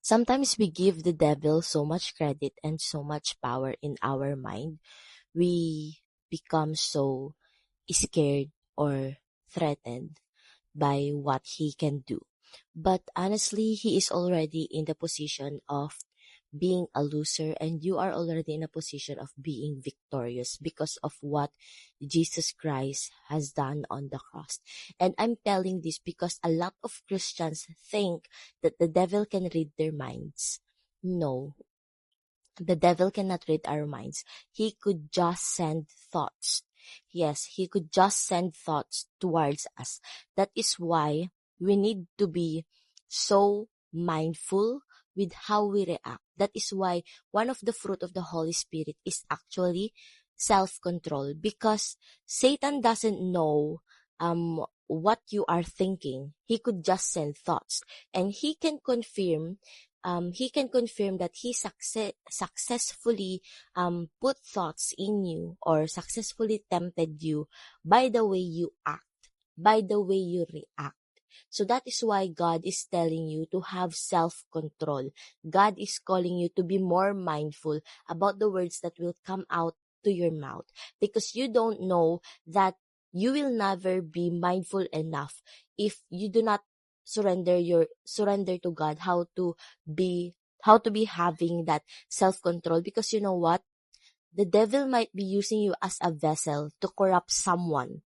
Sometimes we give the devil so much credit and so much power in our mind. We become so scared or threatened by what he can do. But honestly, he is already in the position of being a loser, and you are already in a position of being victorious because of what Jesus Christ has done on the cross. And I'm telling this because a lot of Christians think that the devil can read their minds. No, the devil cannot read our minds. He could just send thoughts. Yes, he could just send thoughts towards us. That is why we need to be so mindful with how we react. That is why one of the fruit of the Holy Spirit is actually self-control, because Satan doesn't know what you are thinking. He could just send thoughts, and he can confirm that he successfully put thoughts in you, or successfully tempted you by the way you act, by the way you react. So that is why God is telling you to have self-control. God is calling you to be more mindful about the words that will come out to your mouth, because you don't know that you will never be mindful enough if you do not surrender to God be how to be having that self-control. Because you know what, the devil might be using you as a vessel to corrupt someone.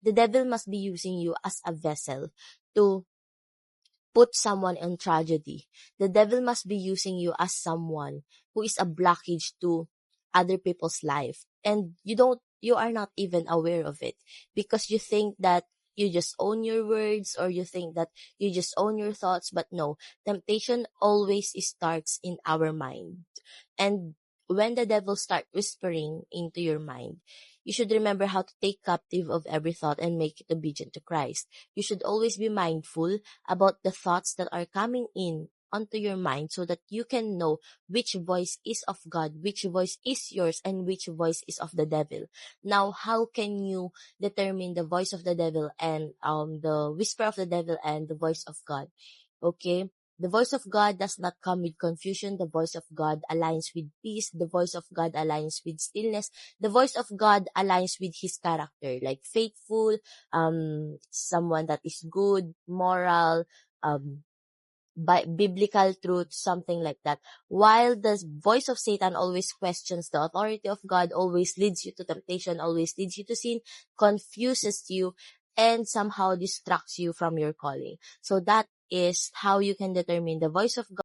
The devil must be using you as a vessel to put someone in tragedy. The devil must be using you as someone who is a blockage to other people's life. And you are not even aware of it, because you think that you just own your words, or you think that you just own your thoughts. But no, temptation always starts in our mind. And when the devil start whispering into your mind, you should remember how to take captive of every thought and make it obedient to Christ. You should always be mindful about the thoughts that are coming in onto your mind, so that you can know which voice is of God, which voice is yours, and which voice is of the devil. Now, how can you determine the voice of the devil and the whisper of the devil and the voice of God? Okay? The voice of God does not come with confusion. The voice of God aligns with peace. The voice of God aligns with stillness. The voice of God aligns with his character, like faithful, someone that is good, moral, biblical truth, something like that. While the voice of Satan always questions the authority of God, always leads you to temptation, always leads you to sin, confuses you, and somehow distracts you from your calling. So that is how you can determine the voice of God